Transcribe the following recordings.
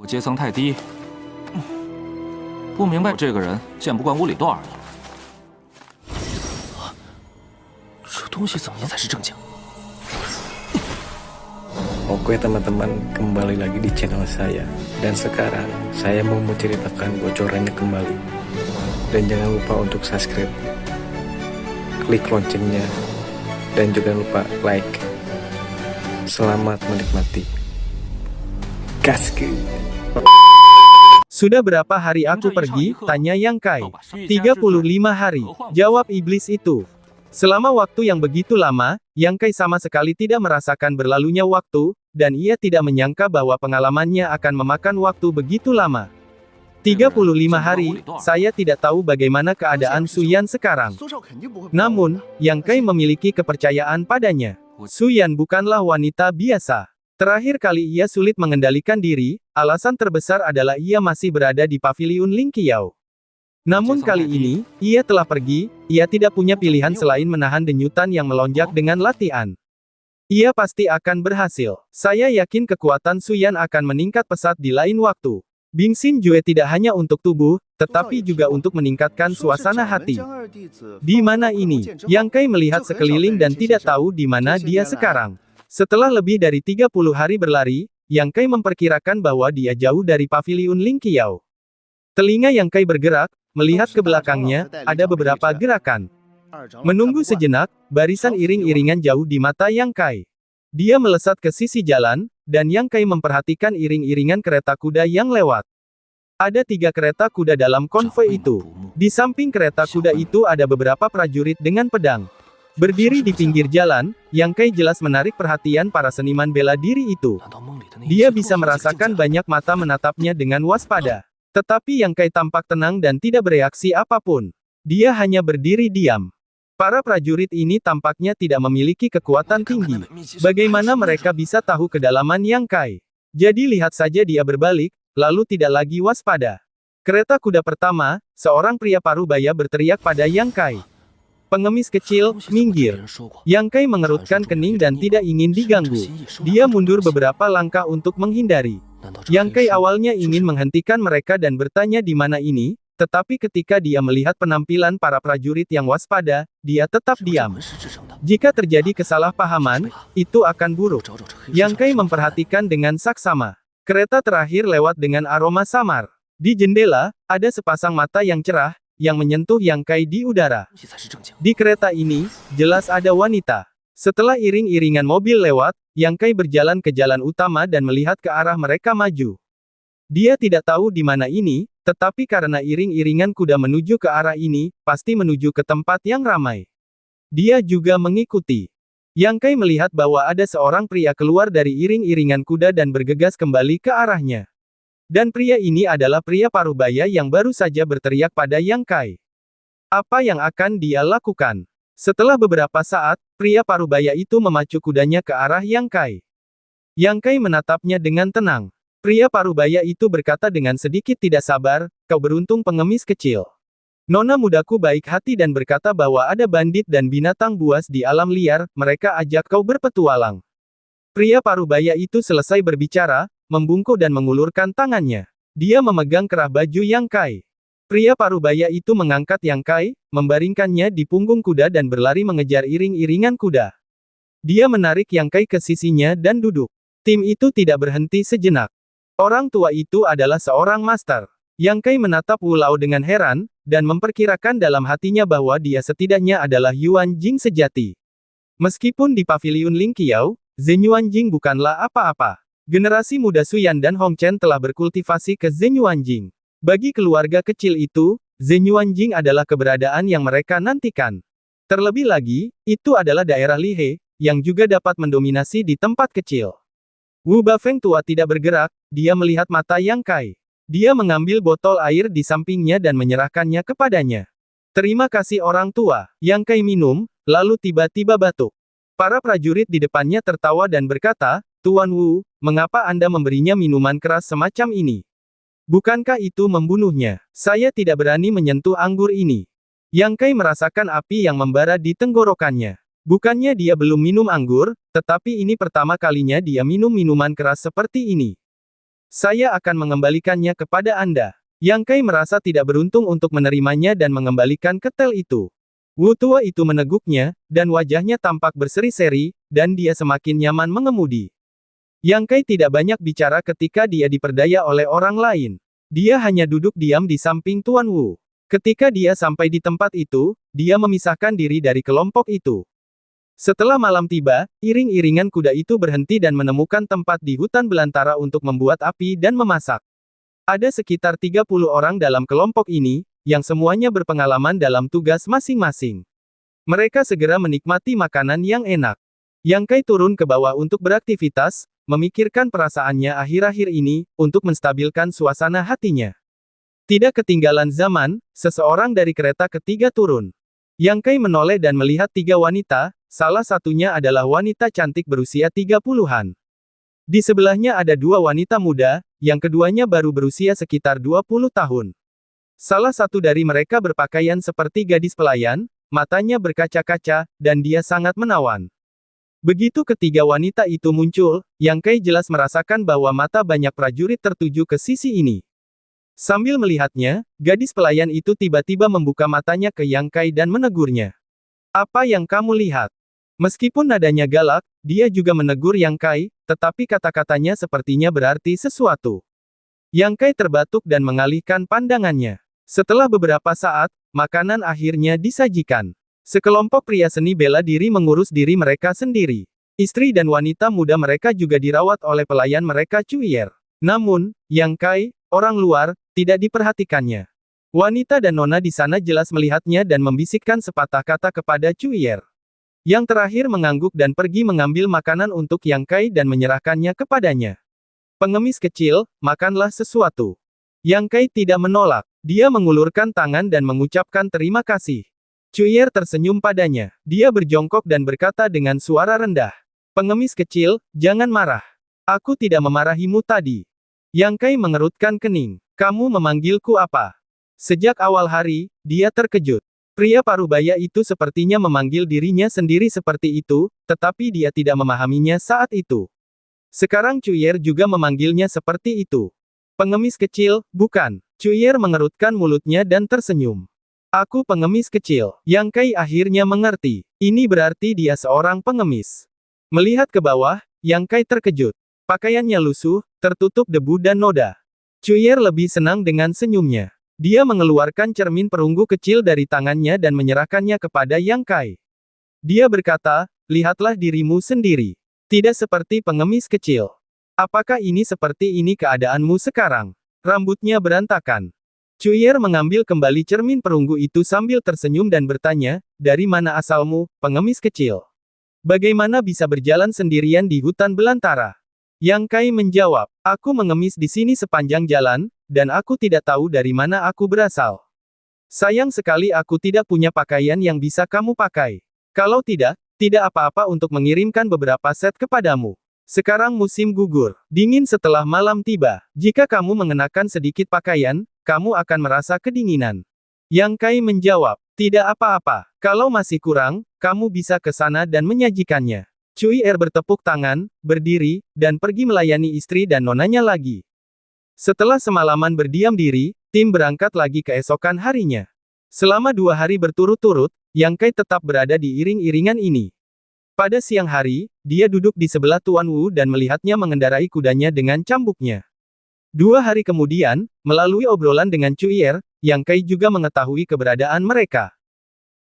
阶层太低，不明白这个人见不惯无理多而已。这东西怎么样才是正经？ Oke teman-teman, kembali lagi di channel saya. Dan sekarang saya mau menceritakan bocorannya kembali. Dan jangan lupa untuk subscribe, klik loncengnya, dan jangan lupa like. Selamat menikmati. Gaskeun. Sudah berapa hari aku pergi? Tanya Yang Kai. 35 hari, jawab iblis itu. Selama waktu yang begitu lama, Yang Kai sama sekali tidak merasakan berlalunya waktu, dan ia tidak menyangka bahwa pengalamannya akan memakan waktu begitu lama. 35 hari, saya tidak tahu bagaimana keadaan Suyan sekarang. Namun, Yang Kai memiliki kepercayaan padanya. Suyan bukanlah wanita biasa. Terakhir kali ia sulit mengendalikan diri, alasan terbesar adalah ia masih berada di paviliun Ling Qiao. Namun kali ini, ia telah pergi, ia tidak punya pilihan selain menahan denyutan yang melonjak dengan latihan. Ia pasti akan berhasil. Saya yakin kekuatan Suyan akan meningkat pesat di lain waktu. Bingxin Jue tidak hanya untuk tubuh, tetapi juga untuk meningkatkan suasana hati. Di mana ini? Yang Kai melihat sekeliling dan tidak tahu di mana dia sekarang. Setelah lebih dari 30 hari berlari, Yang Kai memperkirakan bahwa dia jauh dari paviliun Ling Qiao. Telinga Yang Kai bergerak, melihat ke belakangnya, ada beberapa gerakan. Menunggu sejenak, barisan iring-iringan jauh di mata Yang Kai. Dia melesat ke sisi jalan, dan Yang Kai memperhatikan iring-iringan kereta kuda yang lewat. Ada 3 kereta kuda dalam konvoi itu. Di samping kereta kuda itu ada beberapa prajurit dengan pedang. Berdiri di pinggir jalan, Yang Kai jelas menarik perhatian para seniman bela diri itu. Dia bisa merasakan banyak mata menatapnya dengan waspada. Tetapi Yang Kai tampak tenang dan tidak bereaksi apapun. Dia hanya berdiri diam. Para prajurit ini tampaknya tidak memiliki kekuatan tinggi. Bagaimana mereka bisa tahu kedalaman Yang Kai? Jadi lihat saja dia berbalik, lalu tidak lagi waspada. Kereta kuda pertama, seorang pria parubaya berteriak pada Yang Kai. Pengemis kecil, minggir. Yang Kai mengerutkan kening dan tidak ingin diganggu. Dia mundur beberapa langkah untuk menghindari. Yang Kai awalnya ingin menghentikan mereka dan bertanya di mana ini, tetapi ketika dia melihat penampilan para prajurit yang waspada, dia tetap diam. Jika terjadi kesalahpahaman, itu akan buruk. Yang Kai memperhatikan dengan saksama. Kereta terakhir lewat dengan aroma samar. Di jendela, ada sepasang mata yang cerah, yang menyentuh Yang Kai di udara. Di kereta ini, jelas ada wanita. Setelah iring-iringan mobil lewat, Yang Kai berjalan ke jalan utama dan melihat ke arah mereka maju. Dia tidak tahu di mana ini, tetapi karena iring-iringan kuda menuju ke arah ini, pasti menuju ke tempat yang ramai. Dia juga mengikuti. Yang Kai melihat bahwa ada seorang pria keluar dari iring-iringan kuda dan bergegas kembali ke arahnya. Dan pria ini adalah pria parubaya yang baru saja berteriak pada Yang Kai. Apa yang akan dia lakukan? Setelah beberapa saat, pria parubaya itu memacu kudanya ke arah Yang Kai. Yang Kai menatapnya dengan tenang. Pria parubaya itu berkata dengan sedikit tidak sabar, "Kau beruntung pengemis kecil. Nona mudaku baik hati dan berkata bahwa ada bandit dan binatang buas di alam liar, mereka ajak kau berpetualang." Pria parubaya itu selesai berbicara, membungkuk dan mengulurkan tangannya. Dia memegang kerah baju Yang Kai. Pria parubaya itu mengangkat Yang Kai, membaringkannya di punggung kuda dan berlari mengejar iring-iringan kuda. Dia menarik Yang Kai ke sisinya dan duduk. Tim itu tidak berhenti sejenak. Orang tua itu adalah seorang master. Yang Kai menatap Wu Lao dengan heran, dan memperkirakan dalam hatinya bahwa dia setidaknya adalah Yuan Jing sejati. Meskipun di paviliun Ling Qiao, Zhen Yuanjing bukanlah apa-apa. Generasi muda Suyan dan Hong Chen telah berkultivasi ke Zhen Yuanjing. Bagi keluarga kecil itu, Zhen Yuanjing adalah keberadaan yang mereka nantikan. Terlebih lagi, itu adalah daerah Lihe, yang juga dapat mendominasi di tempat kecil. Wu Bafeng tua tidak bergerak, dia melihat mata Yang Kai. Dia mengambil botol air di sampingnya dan menyerahkannya kepadanya. Terima kasih orang tua. Yang Kai minum, lalu tiba-tiba batuk. Para prajurit di depannya tertawa dan berkata, "Tuan Wu, mengapa Anda memberinya minuman keras semacam ini? Bukankah itu membunuhnya? Saya tidak berani menyentuh anggur ini." Yang Kai merasakan api yang membara di tenggorokannya. Bukannya dia belum minum anggur, tetapi ini pertama kalinya dia minum minuman keras seperti ini. Saya akan mengembalikannya kepada Anda. Yang Kai merasa tidak beruntung untuk menerimanya dan mengembalikan ketel itu. Wu tua itu meneguknya, dan wajahnya tampak berseri-seri, dan dia semakin nyaman mengemudi. Yang Kai tidak banyak bicara ketika dia diperdaya oleh orang lain. Dia hanya duduk diam di samping Tuan Wu. Ketika dia sampai di tempat itu, dia memisahkan diri dari kelompok itu. Setelah malam tiba, iring-iringan kuda itu berhenti dan menemukan tempat di hutan belantara untuk membuat api dan memasak. Ada sekitar 30 orang dalam kelompok ini, yang semuanya berpengalaman dalam tugas masing-masing. Mereka segera menikmati makanan yang enak. Yang Kai turun ke bawah untuk beraktivitas, memikirkan perasaannya akhir-akhir ini, untuk menstabilkan suasana hatinya. Tidak ketinggalan zaman, seseorang dari kereta ketiga turun. Yang Kai menoleh dan melihat 3 wanita, salah satunya adalah wanita cantik berusia 30-an. Di sebelahnya ada 2 wanita muda, yang keduanya baru berusia sekitar 20 tahun. Salah satu dari mereka berpakaian seperti gadis pelayan, matanya berkaca-kaca, dan dia sangat menawan. Begitu ketiga wanita itu muncul, Yang Kai jelas merasakan bahwa mata banyak prajurit tertuju ke sisi ini. Sambil melihatnya, gadis pelayan itu tiba-tiba membuka matanya ke Yang Kai dan menegurnya. Apa yang kamu lihat? Meskipun nadanya galak, dia juga menegur Yang Kai, tetapi kata-katanya sepertinya berarti sesuatu. Yang Kai terbatuk dan mengalihkan pandangannya. Setelah beberapa saat, makanan akhirnya disajikan. Sekelompok pria seni bela diri mengurus diri mereka sendiri. Istri dan wanita muda mereka juga dirawat oleh pelayan mereka Cuier. Namun, Yang Kai, orang luar, tidak diperhatikannya. Wanita dan nona di sana jelas melihatnya dan membisikkan sepatah kata kepada Cuier. Yang terakhir mengangguk dan pergi mengambil makanan untuk Yang Kai dan menyerahkannya kepadanya. Pengemis kecil, makanlah sesuatu. Yang Kai tidak menolak. Dia mengulurkan tangan dan mengucapkan terima kasih. Cuier tersenyum padanya. Dia berjongkok dan berkata dengan suara rendah. Pengemis kecil, jangan marah. Aku tidak memarahimu tadi. Yang Kai mengerutkan kening. Kamu memanggilku apa? Sejak awal hari, dia terkejut. Pria parubaya itu sepertinya memanggil dirinya sendiri seperti itu, tetapi dia tidak memahaminya saat itu. Sekarang Cuier juga memanggilnya seperti itu. Pengemis kecil, bukan. Cuier mengerutkan mulutnya dan tersenyum. Aku pengemis kecil. Yang Kai akhirnya mengerti. Ini berarti dia seorang pengemis. Melihat ke bawah, Yang Kai terkejut. Pakaiannya lusuh, tertutup debu dan noda. Cuier lebih senang dengan senyumnya. Dia mengeluarkan cermin perunggu kecil dari tangannya dan menyerahkannya kepada Yang Kai. Dia berkata, lihatlah dirimu sendiri. Tidak seperti pengemis kecil. Apakah ini seperti ini keadaanmu sekarang? Rambutnya berantakan. Cuier mengambil kembali cermin perunggu itu sambil tersenyum dan bertanya, dari mana asalmu, pengemis kecil? Bagaimana bisa berjalan sendirian di hutan belantara? Yang Kai menjawab, aku mengemis di sini sepanjang jalan, dan aku tidak tahu dari mana aku berasal. Sayang sekali aku tidak punya pakaian yang bisa kamu pakai. Kalau tidak apa-apa untuk mengirimkan beberapa set kepadamu. Sekarang musim gugur, dingin setelah malam tiba. Jika kamu mengenakan sedikit pakaian, kamu akan merasa kedinginan. Yang Kai menjawab, tidak apa-apa. Kalau masih kurang, kamu bisa ke sana dan menyajikannya. Cuier bertepuk tangan, berdiri, dan pergi melayani istri dan nonanya lagi. Setelah semalaman berdiam diri, tim berangkat lagi keesokan harinya. Selama 2 hari berturut-turut, Yang Kai tetap berada di iring-iringan ini. Pada siang hari, dia duduk di sebelah Tuan Wu dan melihatnya mengendarai kudanya dengan cambuknya. 2 hari kemudian, melalui obrolan dengan Cuier, Yang Kai juga mengetahui keberadaan mereka.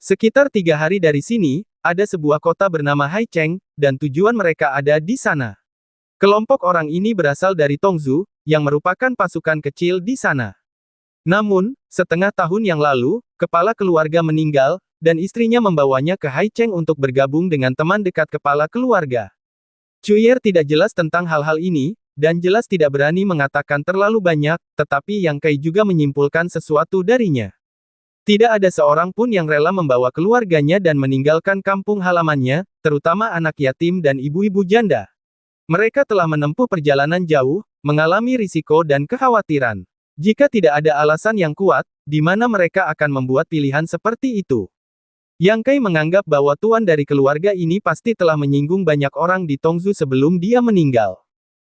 Sekitar 3 hari dari sini, ada sebuah kota bernama Haicheng, dan tujuan mereka ada di sana. Kelompok orang ini berasal dari Tongzu, yang merupakan pasukan kecil di sana. Namun, setengah tahun yang lalu, kepala keluarga meninggal, dan istrinya membawanya ke Haicheng untuk bergabung dengan teman dekat kepala keluarga. Cuier tidak jelas tentang hal-hal ini, dan jelas tidak berani mengatakan terlalu banyak, tetapi Yang Kai juga menyimpulkan sesuatu darinya. Tidak ada seorang pun yang rela membawa keluarganya dan meninggalkan kampung halamannya, terutama anak yatim dan ibu-ibu janda. Mereka telah menempuh perjalanan jauh, mengalami risiko dan kekhawatiran. Jika tidak ada alasan yang kuat, di mana mereka akan membuat pilihan seperti itu? Yang Kai menganggap bahwa tuan dari keluarga ini pasti telah menyinggung banyak orang di Tongzu sebelum dia meninggal.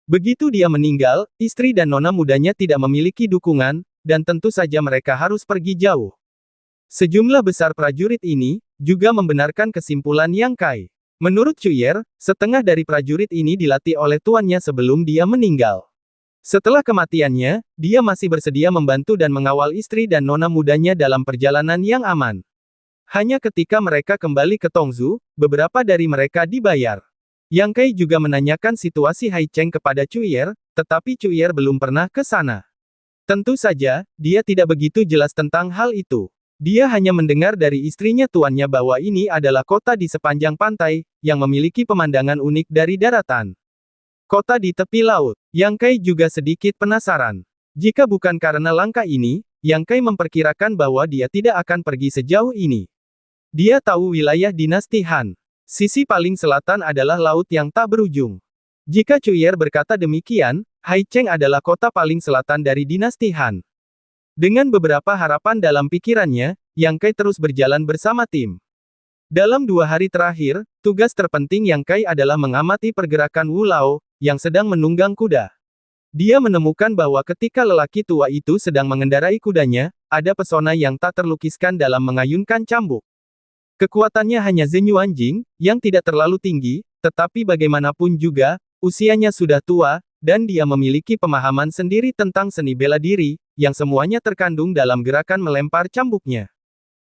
Begitu dia meninggal, istri dan nona mudanya tidak memiliki dukungan, dan tentu saja mereka harus pergi jauh. Sejumlah besar prajurit ini juga membenarkan kesimpulan Yang Kai. Menurut Cuyer, setengah dari prajurit ini dilatih oleh tuannya sebelum dia meninggal. Setelah kematiannya, dia masih bersedia membantu dan mengawal istri dan nona mudanya dalam perjalanan yang aman. Hanya ketika mereka kembali ke Tongzu, beberapa dari mereka dibayar. Yang Kai juga menanyakan situasi Hai Cheng kepada Cuyer, tetapi Cuyer belum pernah ke sana. Tentu saja, dia tidak begitu jelas tentang hal itu. Dia hanya mendengar dari istrinya tuannya bahwa ini adalah kota di sepanjang pantai, yang memiliki pemandangan unik dari daratan. Kota di tepi laut. Yang Kai juga sedikit penasaran. Jika bukan karena langkah ini, Yang Kai memperkirakan bahwa dia tidak akan pergi sejauh ini. Dia tahu wilayah dinasti Han. Sisi paling selatan adalah laut yang tak berujung. Jika Cuyer berkata demikian, Hai Cheng adalah kota paling selatan dari dinasti Han. Dengan beberapa harapan dalam pikirannya, Yang Kai terus berjalan bersama tim. Dalam 2 hari terakhir, tugas terpenting Yang Kai adalah mengamati pergerakan Wu Lao, yang sedang menunggang kuda. Dia menemukan bahwa ketika lelaki tua itu sedang mengendarai kudanya, ada pesona yang tak terlukiskan dalam mengayunkan cambuk. Kekuatannya hanya Zenyuan Jing, yang tidak terlalu tinggi, tetapi bagaimanapun juga, usianya sudah tua, dan dia memiliki pemahaman sendiri tentang seni bela diri, yang semuanya terkandung dalam gerakan melempar cambuknya.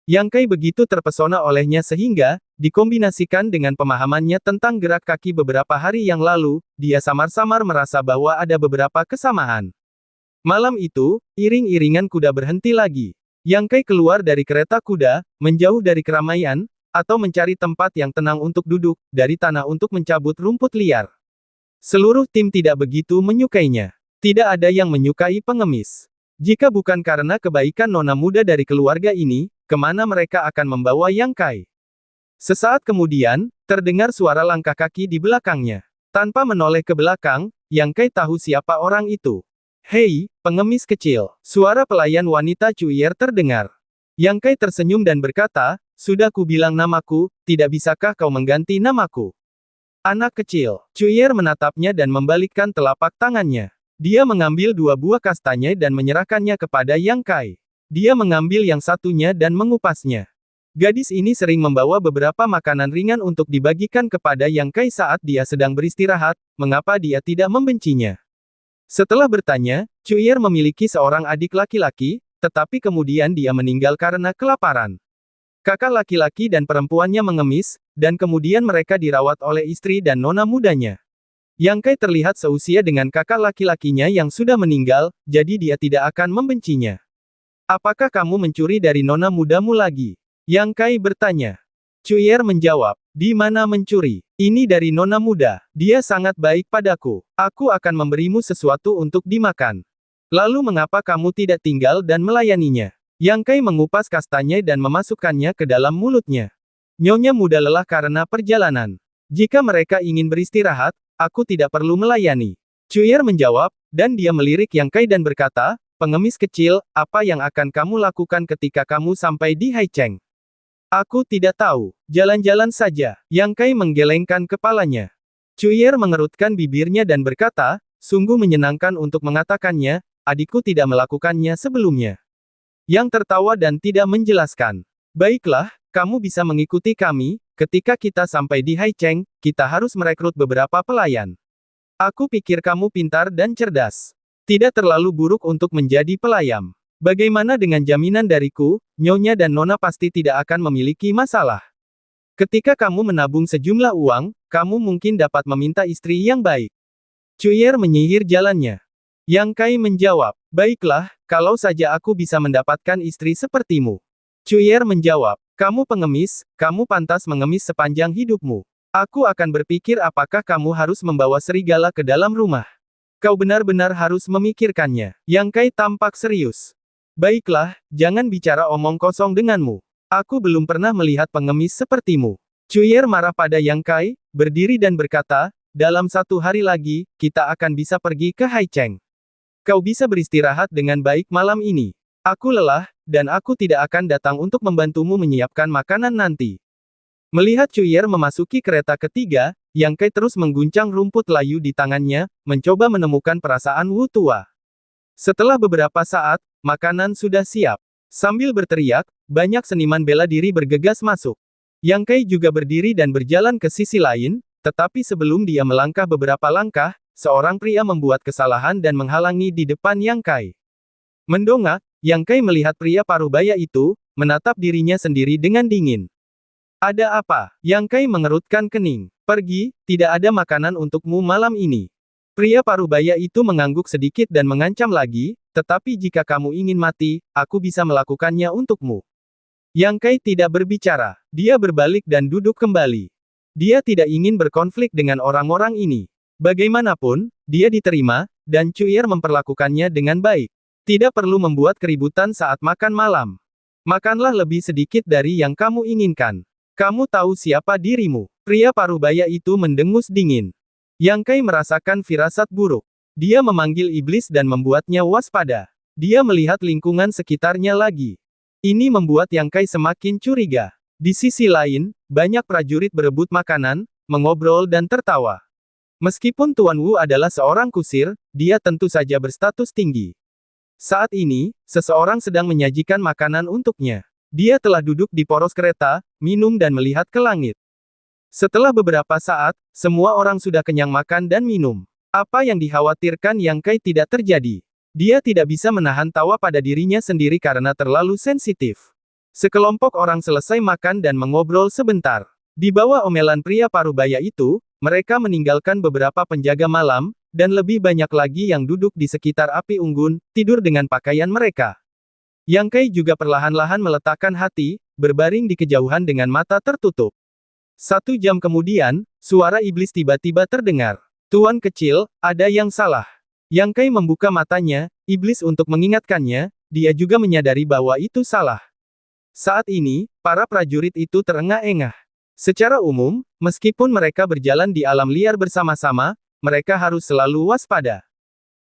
Yang Kai begitu terpesona olehnya sehingga, dikombinasikan dengan pemahamannya tentang gerak kaki beberapa hari yang lalu, dia samar-samar merasa bahwa ada beberapa kesamaan. Malam itu, iring-iringan kuda berhenti lagi. Yang Kai keluar dari kereta kuda, menjauh dari keramaian, atau mencari tempat yang tenang untuk duduk, dari tanah untuk mencabut rumput liar. Seluruh tim tidak begitu menyukainya. Tidak ada yang menyukai pengemis. Jika bukan karena kebaikan nona muda dari keluarga ini, kemana mereka akan membawa Yang Kai? Sesaat kemudian, terdengar suara langkah kaki di belakangnya. Tanpa menoleh ke belakang, Yang Kai tahu siapa orang itu. Hei, pengemis kecil. Suara pelayan wanita Cuyer terdengar. Yang Kai tersenyum dan berkata, sudah kubilang namaku, tidak bisakah kau mengganti namaku? Anak kecil. Cuyer menatapnya dan membalikkan telapak tangannya. Dia mengambil 2 buah kastanya dan menyerahkannya kepada Yang Kai. Dia mengambil yang satunya dan mengupasnya. Gadis ini sering membawa beberapa makanan ringan untuk dibagikan kepada Yang Kai saat dia sedang beristirahat, mengapa dia tidak membencinya? Setelah bertanya, Cuyer memiliki seorang adik laki-laki, tetapi kemudian dia meninggal karena kelaparan. Kakak laki-laki dan perempuannya mengemis, dan kemudian mereka dirawat oleh istri dan nona mudanya. Yang Kai terlihat seusia dengan kakak laki-lakinya yang sudah meninggal, jadi dia tidak akan membencinya. Apakah kamu mencuri dari nona mudamu lagi? Yang Kai bertanya. Cuyer menjawab, di mana mencuri? Ini dari nona muda. Dia sangat baik padaku. Aku akan memberimu sesuatu untuk dimakan. Lalu mengapa kamu tidak tinggal dan melayaninya? Yang Kai mengupas kastanya dan memasukkannya ke dalam mulutnya. Nyonya muda lelah karena perjalanan. Jika mereka ingin beristirahat, aku tidak perlu melayani. Cuyer menjawab, dan dia melirik Yang Kai dan berkata, pengemis kecil, apa yang akan kamu lakukan ketika kamu sampai di Hai Cheng? Aku tidak tahu. Jalan-jalan saja. Yang Kai menggelengkan kepalanya. Cuyer mengerutkan bibirnya dan berkata, sungguh menyenangkan untuk mengatakannya, adikku tidak melakukannya sebelumnya. Yang tertawa dan tidak menjelaskan. Baiklah, kamu bisa mengikuti kami, ketika kita sampai di Hai Cheng, kita harus merekrut beberapa pelayan. Aku pikir kamu pintar dan cerdas. Tidak terlalu buruk untuk menjadi pelayan. Bagaimana dengan jaminan dariku, Nyonya dan Nona pasti tidak akan memiliki masalah. Ketika kamu menabung sejumlah uang, kamu mungkin dapat meminta istri yang baik. Cuyer menyihir jalannya. Yang Kai menjawab, baiklah, kalau saja aku bisa mendapatkan istri sepertimu. Cuyer menjawab, kamu pengemis, kamu pantas mengemis sepanjang hidupmu. Aku akan berpikir apakah kamu harus membawa serigala ke dalam rumah. Kau benar-benar harus memikirkannya. Yang Kai tampak serius. Baiklah, jangan bicara omong kosong denganmu. Aku belum pernah melihat pengemis sepertimu. Cuyer marah pada Yang Kai, berdiri dan berkata, dalam 1 hari lagi, kita akan bisa pergi ke Hai Cheng. Kau bisa beristirahat dengan baik malam ini. Aku lelah, dan aku tidak akan datang untuk membantumu menyiapkan makanan nanti. Melihat Cuyer memasuki kereta ketiga, Yang Kai terus mengguncang rumput layu di tangannya, mencoba menemukan perasaan Wu tua. Setelah beberapa saat, makanan sudah siap. Sambil berteriak, banyak seniman bela diri bergegas masuk. Yang Kai juga berdiri dan berjalan ke sisi lain, tetapi sebelum dia melangkah beberapa langkah, seorang pria membuat kesalahan dan menghalangi di depan Yang Kai. Mendongak, Yang Kai melihat pria parubaya itu, menatap dirinya sendiri dengan dingin. Ada apa? Yang Kai mengerutkan kening. Pergi, tidak ada makanan untukmu malam ini. Pria parubaya itu mengangguk sedikit dan mengancam lagi, tetapi jika kamu ingin mati, aku bisa melakukannya untukmu. Yang Kai tidak berbicara. Dia berbalik dan duduk kembali. Dia tidak ingin berkonflik dengan orang-orang ini. Bagaimanapun, dia diterima, dan Cuir memperlakukannya dengan baik. Tidak perlu membuat keributan saat makan malam. Makanlah lebih sedikit dari yang kamu inginkan. Kamu tahu siapa dirimu. Pria parubaya itu mendengus dingin. Yang Kai merasakan firasat buruk. Dia memanggil iblis dan membuatnya waspada. Dia melihat lingkungan sekitarnya lagi. Ini membuat Yang Kai semakin curiga. Di sisi lain, banyak prajurit berebut makanan, mengobrol dan tertawa. Meskipun Tuan Wu adalah seorang kusir, dia tentu saja berstatus tinggi. Saat ini, seseorang sedang menyajikan makanan untuknya. Dia telah duduk di poros kereta, minum dan melihat ke langit. Setelah beberapa saat, semua orang sudah kenyang makan dan minum. Apa yang dikhawatirkan Yang Kai tidak terjadi. Dia tidak bisa menahan tawa pada dirinya sendiri karena terlalu sensitif. Sekelompok orang selesai makan dan mengobrol sebentar. Di bawah omelan pria parubaya itu, mereka meninggalkan beberapa penjaga malam, dan lebih banyak lagi yang duduk di sekitar api unggun, tidur dengan pakaian mereka. Yang Kai juga perlahan-lahan meletakkan hati, berbaring di kejauhan dengan mata tertutup. 1 jam kemudian, suara iblis tiba-tiba terdengar. Tuan kecil, ada yang salah. Yang Kai membuka matanya, iblis untuk mengingatkannya, dia juga menyadari bahwa itu salah. Saat ini, para prajurit itu terengah-engah. Secara umum, meskipun mereka berjalan di alam liar bersama-sama, mereka harus selalu waspada.